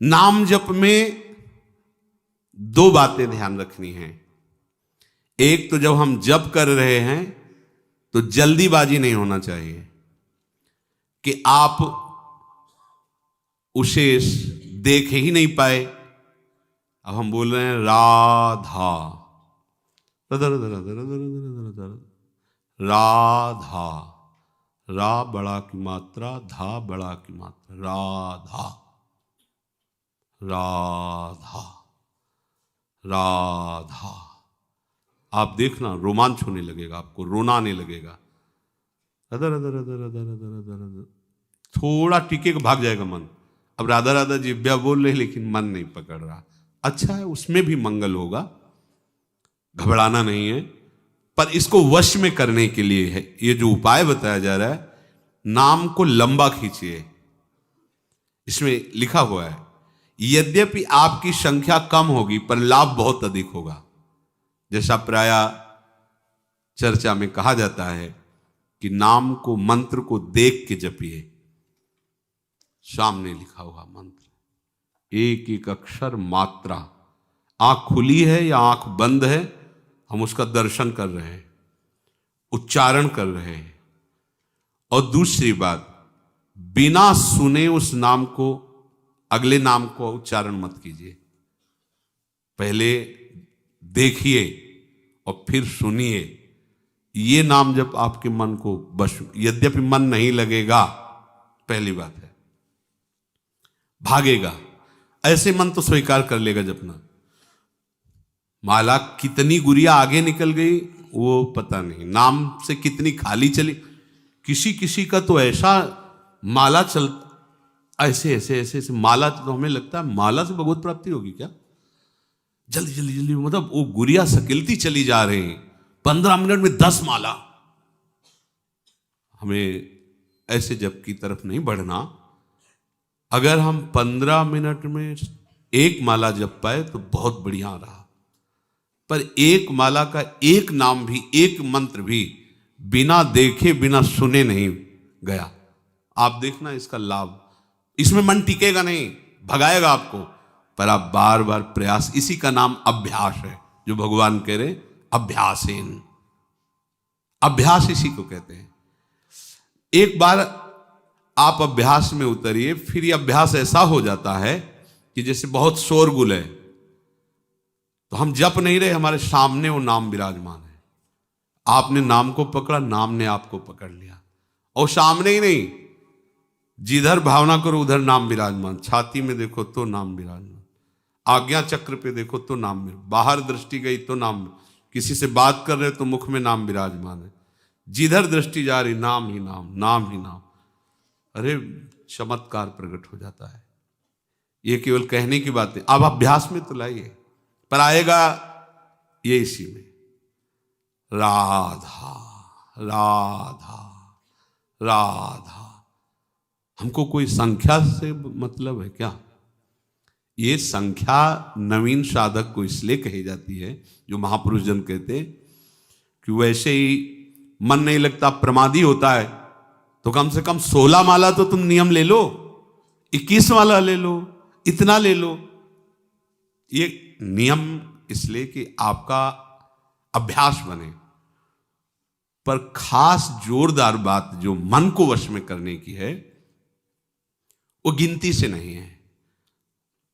नाम जप में दो बातें ध्यान रखनी है। एक तो जब हम जप कर रहे हैं तो जल्दीबाजी नहीं होना चाहिए कि आप उसे देख ही नहीं पाए। अब हम बोल रहे हैं राधा, राधा, रा बड़ा की मात्रा, धा बड़ा की मात्रा, राधा, राधा, राधा। आप देखना रोमांच होने लगेगा, आपको रोना आने लगेगा। Other other other other other other other, थोड़ा टिके को भाग जाएगा मन। अब राधा राधा जिब्या बोल रहे लेकिन मन नहीं पकड़ रहा। अच्छा है, उसमें भी मंगल होगा, घबराना नहीं है। पर इसको वश में करने के लिए है ये जो उपाय बताया जा रहा है, नाम को लंबा खींचिए। इसमें लिखा हुआ है यद्यपि आपकी संख्या कम होगी पर लाभ बहुत अधिक होगा। जैसा प्राय चर्चा में कहा जाता है कि नाम को, मंत्र को देख के जपिए। सामने लिखा हुआ मंत्र, एक एक अक्षर मात्रा, आंख खुली है या आंख बंद है, हम उसका दर्शन कर रहे हैं, उच्चारण कर रहे हैं। और दूसरी बात, बिना सुने उस नाम को, अगले नाम को उच्चारण मत कीजिए। पहले देखिए और फिर सुनिए। ये नाम जब आपके मन को बस, यद्यपि मन नहीं लगेगा, पहली बात है, भागेगा। ऐसे मन तो स्वीकार कर लेगा जपना। माला कितनी गुड़िया आगे निकल गई वो पता नहीं, नाम से कितनी खाली चली। किसी किसी का तो ऐसा माला चल, ऐसे ऐसे ऐसे ऐसे माला, तो हमें लगता है माला से भगवत प्राप्ति होगी क्या। जल्दी जल्दी जल्दी, मतलब वो गुड़िया सकिलती चली जा रही हैं, 15 मिनट में 10 माला। हमें ऐसे जप की तरफ नहीं बढ़ना। अगर हम 15 मिनट में एक माला जप पाए तो बहुत बढ़िया रहा। पर एक माला का एक नाम भी, एक मंत्र भी बिना देखे बिना सुने नहीं गया। आप देखना इसका लाभ। इसमें मन टिकेगा नहीं, भगाएगा आपको, पर आप बार बार प्रयास, इसी का नाम अभ्यास है जो भगवान कह रहे, अभ्यासेन। अभ्यास इसी को कहते हैं। एक बार आप अभ्यास में उतरिए, फिर ये अभ्यास ऐसा हो जाता है कि जैसे बहुत शोरगुल है तो हम जप नहीं रहे, हमारे सामने वो नाम विराजमान है। आपने नाम को पकड़ा, नाम ने आपको पकड़ लिया। और सामने ही नहीं, जिधर भावना करो उधर नाम विराजमान। छाती में देखो तो नाम विराजमान, आज्ञा चक्र पे देखो तो नाम, बाहर दृष्टि गई तो नाम, किसी से बात कर रहे तो मुख में नाम विराजमान है। जिधर दृष्टि जा रही नाम ही नाम, नाम ही नाम। अरे चमत्कार प्रकट हो जाता है। ये केवल कहने की बात है, अब अभ्यास में तो लाइए। पर आएगा ये इसी में, राधा राधा राधा। हमको कोई संख्या से मतलब है क्या। ये संख्या नवीन साधक को इसलिए कही जाती है, जो महापुरुष जन कहते हैं कि वैसे ही मन नहीं लगता, प्रमादी होता है, तो कम से कम 16 माला तो तुम नियम ले लो, 21 माला ले लो, इतना ले लो। ये नियम इसलिए कि आपका अभ्यास बने। पर खास जोरदार बात जो मन को वश में करने की है, वो गिनती से नहीं है।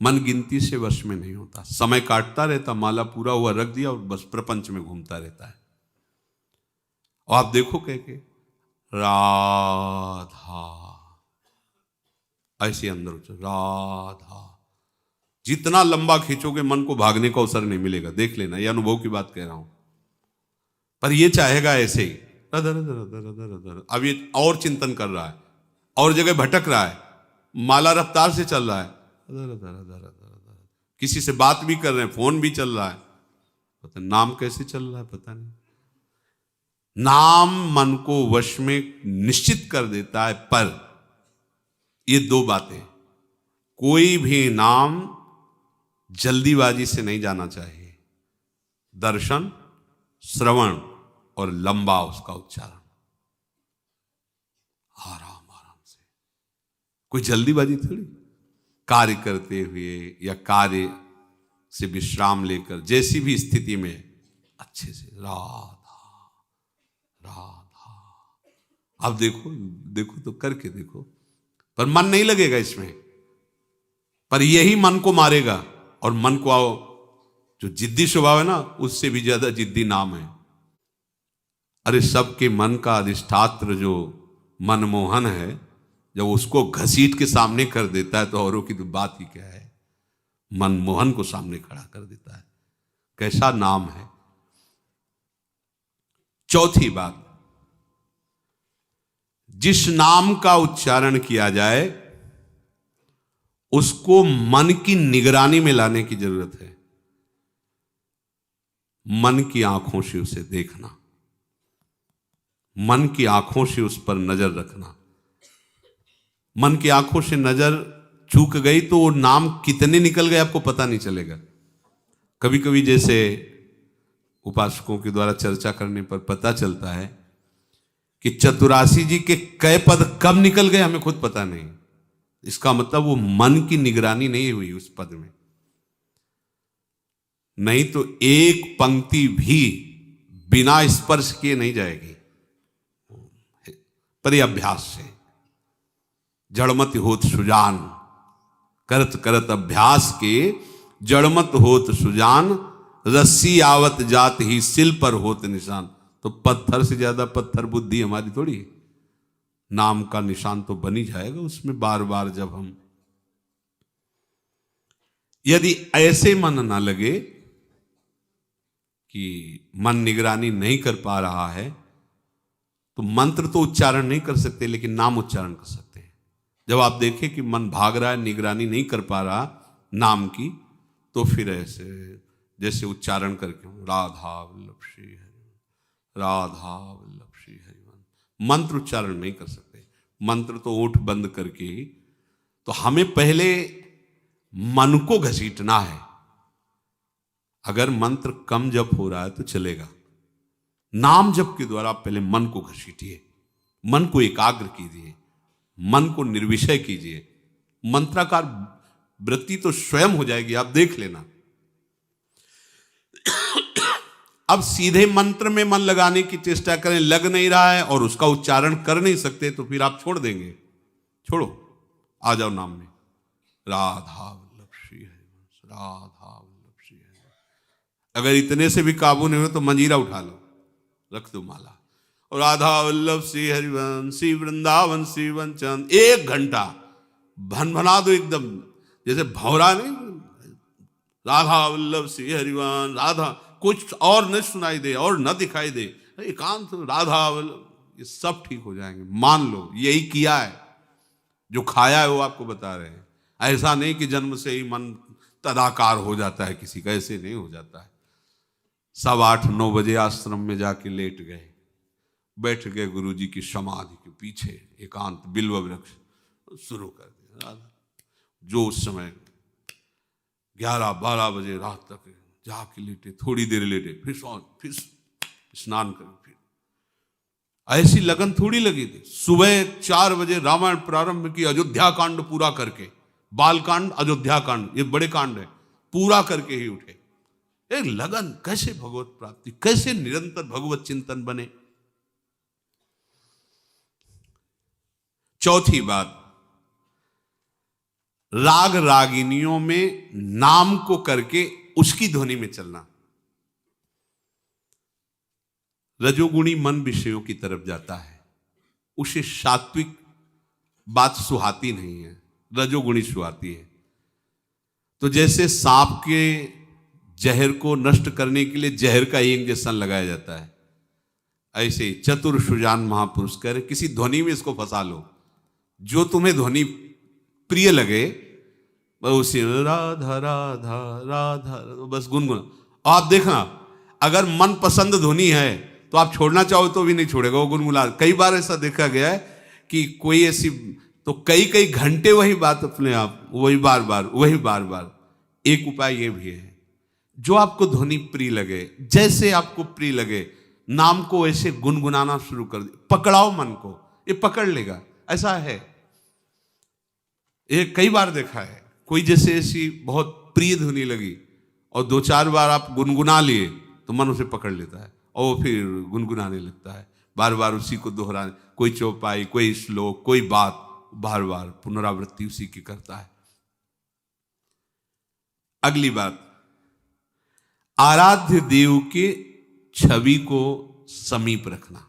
मन गिनती से वश में नहीं होता। समय काटता रहता, माला पूरा हुआ रख दिया और बस प्रपंच में घूमता रहता है। और आप देखो कह के राधा, ऐसे अंदर राधा, जितना लंबा खींचोगे मन को भागने का अवसर नहीं मिलेगा। देख लेना, ये अनुभव की बात कह रहा हूं। पर ये चाहेगा ऐसे ही other other other other other. अब ये और चिंतन कर रहा है, और जगह भटक रहा है, माला रफ्तार से चल रहा है, other other other other other. किसी से बात भी कर रहे हैं, फोन भी चल रहा है, पता नाम कैसे चल रहा है पता नहीं। नाम मन को वश में निश्चित कर देता है। पर ये दो बातें, कोई भी नाम जल्दीबाजी से नहीं जाना चाहिए। दर्शन, श्रवण और लंबा उसका उच्चारण, आराम आराम से। कोई जल्दीबाजी थोड़ी। कार्य करते हुए या कार्य से विश्राम लेकर, जैसी भी स्थिति में अच्छे से राधा राधा। अब देखो देखो तो करके देखो, पर मन नहीं लगेगा इसमें, पर यही मन को मारेगा। और मन को आओ जो जिद्दी स्वभाव है ना, उससे भी ज्यादा जिद्दी नाम है। अरे सबके मन का अधिष्ठात्र जो मनमोहन है, जब उसको घसीट के सामने कर देता है तो औरों की तो बात ही क्या है। मनमोहन को सामने खड़ा कर देता है, कैसा नाम है। चौथी बात, जिस नाम का उच्चारण किया जाए उसको मन की निगरानी में लाने की जरूरत है। मन की आंखों से उसे देखना, मन की आंखों से उस पर नजर रखना। मन की आंखों से नजर चूक गई तो वो नाम कितने निकल गए आपको पता नहीं चलेगा। कभी कभी जैसे उपासकों के द्वारा चर्चा करने पर पता चलता है कि चतुरासी जी के कई पद कब निकल गए हमें खुद पता नहीं। इसका मतलब वो मन की निगरानी नहीं हुई उस पद में, नहीं तो एक पंक्ति भी बिना स्पर्श किए नहीं जाएगी। पर यह अभ्यास से जड़मत होत सुजान, करत करत अभ्यास के जड़मत होत सुजान, रस्सी आवत जात ही सिल पर होत निशान। तो पत्थर से ज्यादा पत्थर बुद्धि हमारी थोड़ी है। नाम का निशान तो बन ही जाएगा उसमें बार बार जब हम, यदि ऐसे मन ना लगे कि मन निगरानी नहीं कर पा रहा है, तो मंत्र तो उच्चारण नहीं कर सकते लेकिन नाम उच्चारण कर सकते हैं। जब आप देखें कि मन भाग रहा है, निगरानी नहीं कर पा रहा नाम की, तो फिर ऐसे जैसे उच्चारण करके राधा वल्लभ श्री हरि, राधा वल्लभ श्री हरि। मंत्र उच्चारण नहीं कर सकते, मंत्र तो ओठ बंद करके ही। तो हमें पहले मन को घसीटना है। अगर मंत्र कम जप हो रहा है तो चलेगा, नाम जप के द्वारा पहले मन को घसीटिए, मन को एकाग्र कीजिए, मन को निर्विषय कीजिए। मंत्राकार वृत्ति तो स्वयं हो जाएगी, आप देख लेना। अब सीधे मंत्र में मन लगाने की चेष्टा करें, लग नहीं रहा है और उसका उच्चारण कर नहीं सकते, तो फिर आप छोड़ देंगे। छोड़ो, आ जाओ नाम में, राधा वल्लभ श्री हरि, राधा वल्लभ श्री हरि। अगर इतने से भी काबू नहीं हो तो मंजीरा उठा लो, रख दो माला, और राधा वल्लभ श्री हरिवंश श्री वृंदावन श्री वंचन 1 घंटा भनभना दो एकदम, जैसे भौरा नहीं, राधा वल्लभ श्री हरिवंश, राधा, कुछ और न सुनाई दे और न दिखाई दे, एकांत राधा वल्लभ, ये सब ठीक हो जाएंगे। मान लो यही किया है, जो खाया है वो आपको बता रहे हैं। ऐसा नहीं कि जन्म से ही मन तदाकार हो जाता है किसी का, ऐसे नहीं हो जाता है। सब 8-9 बजे आश्रम में जाके लेट गए, बैठ गए गुरु जी की समाधि के पीछे एकांत बिल्व वृक्ष, शुरू कर दिया। जो उस समय 11-12 बजे रात तक जाके लेटे, थोड़ी देर लेटे, फिर स्नान कर, फिर ऐसी लगन थोड़ी लगी थी। सुबह 4 बजे रामायण प्रारंभ की, अयोध्या कांड पूरा करके, बाल कांड अयोध्या कांड ये बड़े कांड है, पूरा करके ही उठे। एक लगन, कैसे भगवत प्राप्ति, कैसे निरंतर भगवत चिंतन बने। चौथी बात, राग रागिनियों में नाम को करके उसकी ध्वनि में चलना। रजोगुणी मन विषयों की तरफ जाता है, उसे सात्विक बात सुहाती नहीं है, रजोगुणी सुहाती है। तो जैसे सांप के जहर को नष्ट करने के लिए जहर का इंजेक्शन लगाया जाता है, ऐसे चतुर सुजान महापुरुष कह रहे किसी ध्वनि में इसको फंसा लो, जो तुम्हें ध्वनि प्रिय लगे, उसी राधा राधा राधा बस गुनगुना। आप देखना, अगर मन पसंद ध्वनि है तो आप छोड़ना चाहो तो भी नहीं छोड़ेगा, वो गुनगुना। कई बार ऐसा देखा गया है कि कोई ऐसी, तो कई घंटे वही बात अपने आप, वही बार बार। एक उपाय ये भी है, जो आपको ध्वनि प्रिय लगे, जैसे आपको प्रिय लगे, नाम को ऐसे गुनगुनाना शुरू कर दे, पकड़ाओ मन को, ये पकड़ लेगा। ऐसा है, ये कई बार देखा है कोई जैसे ऐसी बहुत प्रिय ध्वनि लगी और 2-4 बार आप गुनगुना लिए तो मन उसे पकड़ लेता है और वो फिर गुनगुनाने लगता है, बार बार उसी को दोहराने, कोई चौपाई, कोई श्लोक, कोई बात, बार बार पुनरावृत्ति उसी की करता है। अगली बात, आराध्य देव के छवि को समीप रखना।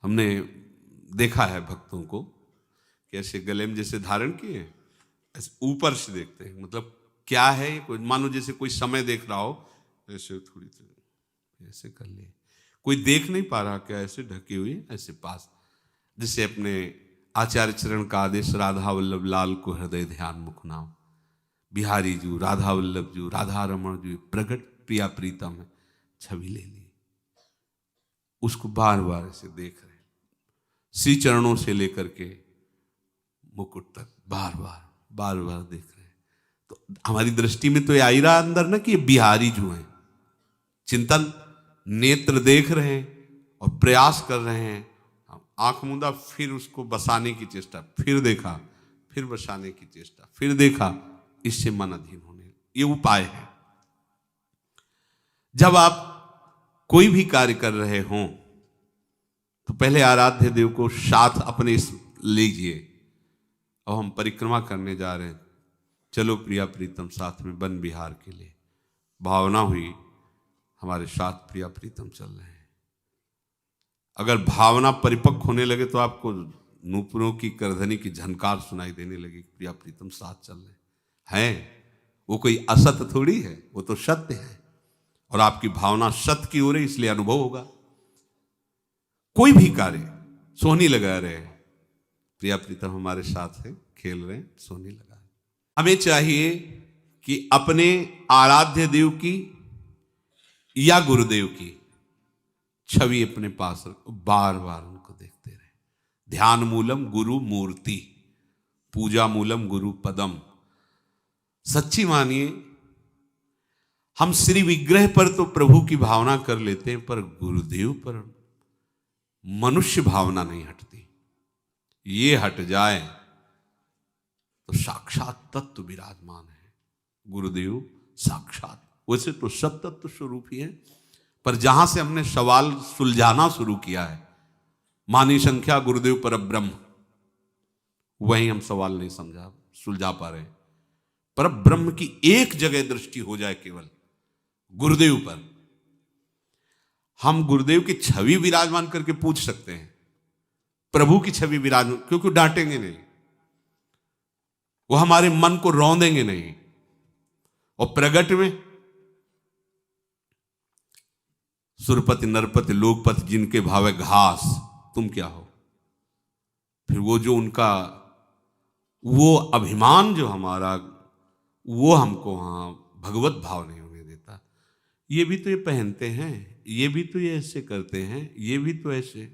हमने देखा है भक्तों को कि ऐसे गले में जैसे धारण किए, ऐसे ऊपर से देखते हैं, मतलब क्या है, कोई मानो जैसे कोई समय देख रहा हो, ऐसे थोड़ी ऐसे कर लिए, कोई देख नहीं पा रहा क्या, ऐसे ढके हुए ऐसे पास, जैसे अपने आचार्य चरण का आदेश, राधा वल्लभ लाल को हृदय ध्यान मुख नाम, बिहारी जू, राधा वल्लभ जू, राधा रमण जू, प्रगट प्रिया प्रीतम है, छवि ले ली, उसको बार बार ऐसे देख रहे, श्री चरणों से लेकर के मुकुट तक बार बार देख रहे। तो हमारी दृष्टि में तो ये आ ही रहा अंदर ना कि ये बिहारी जो है, चिंतन, नेत्र देख रहे हैं और प्रयास कर रहे हैं, आंख मूंदा, फिर उसको बसाने की चेष्टा, फिर देखा, फिर बसाने की चेष्टा, फिर देखा, इससे मन अधीन होने, ये उपाय है। जब आप कोई भी कार्य कर रहे हों तो पहले आराध्य देव को साथ अपने लीजिए। और हम परिक्रमा करने जा रहे हैं, चलो प्रिया प्रीतम साथ में वन विहार के लिए, भावना हुई हमारे साथ प्रिया प्रीतम चल रहे हैं। अगर भावना परिपक्व होने लगे तो आपको नूपुरों की करधनी की झनकार सुनाई देने लगी, प्रिया प्रीतम साथ चल रहे हैं। वो कोई असत थोड़ी है, वो तो सत्य है, और आपकी भावना सत्य की हो रही, इसलिए अनुभव होगा। कोई भी कार्य, सोहनी लगा रहे हैं, प्रिया प्रीतम हमारे साथ है, खेल रहे हैं, सोहनी लगा। हमें चाहिए कि अपने आराध्य देव की या गुरुदेव की छवि अपने पास रखो, बार बार उनको देखते रहे। ध्यान मूलम गुरु मूर्ति, पूजा मूलम गुरु पदम। सच्ची मानिए, हम श्री विग्रह पर तो प्रभु की भावना कर लेते हैं, पर गुरुदेव पर मनुष्य भावना नहीं हटती। ये हट जाए तो साक्षात तत्व विराजमान है। गुरुदेव साक्षात, वैसे तो सब तत्व स्वरूप ही है, पर जहां से हमने सवाल सुलझाना शुरू किया है, मानी संख्या गुरुदेव पर ब्रह्म, वहीं हम सवाल नहीं सुलझा पा रहे। पर ब्रह्म की एक जगह दृष्टि हो जाए केवल गुरुदेव पर, हम गुरुदेव की छवि विराजमान करके पूछ सकते हैं, प्रभु की छवि विराजमान, क्योंकि डांटेंगे नहीं, वो हमारे मन को रौंदेंगे नहीं। और प्रगट में सुरपति नरपति लोकपति जिनके भावे घास, तुम क्या हो। फिर वो जो उनका वो अभिमान जो हमारा, वो हमको वहां भगवत भाव नहीं होने देता। ये भी तो ये पहनते हैं, ये भी तो ये ऐसे करते हैं, ये भी तो ऐसे।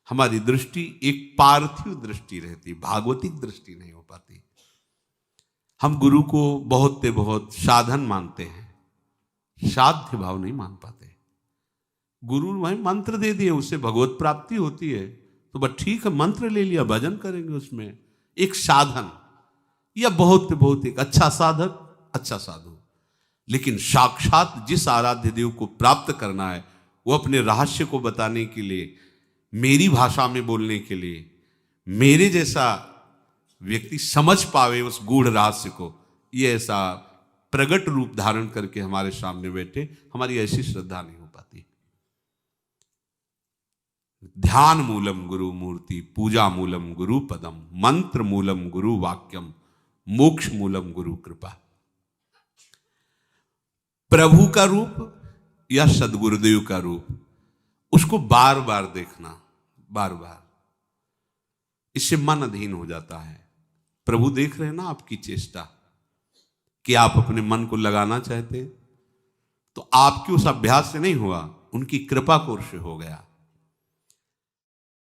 हमारी दृष्टि एक पार्थिव दृष्टि रहती, भागवतिक दृष्टि नहीं हो पाती। हम गुरु को बहुत से बहुत साधन मानते हैं, साध्य भाव नहीं मान पाते। गुरु वही मंत्र दे दिए, उससे भगवत प्राप्ति होती है, तो बस ठीक है, मंत्र ले लिया, भजन करेंगे, उसमें एक साधन या बहुत से बहुत एक अच्छा साधक, अच्छा साधु। लेकिन साक्षात जिस आराध्य देव को प्राप्त करना है, वो अपने रहस्य को बताने के लिए, मेरी भाषा में बोलने के लिए, मेरे जैसा व्यक्ति समझ पावे उस गूढ़ रहस्य को, ये ऐसा प्रगट रूप धारण करके हमारे सामने बैठे, हमारी ऐसी श्रद्धा नहीं हो पाती। ध्यान मूलम गुरु मूर्ति, पूजा मूलम गुरु पदम, मंत्र मूलम गुरु वाक्यम, मोक्ष मूलम गुरु कृपा। प्रभु का रूप या सदगुरुदेव का रूप, उसको बार बार देखना, बार बार, इससे मन अधीन हो जाता है। प्रभु देख रहे हैं ना आपकी चेष्टा, कि आप अपने मन को लगाना चाहते, तो आपके उस अभ्यास से नहीं हुआ, उनकी कृपा कोर से हो गया।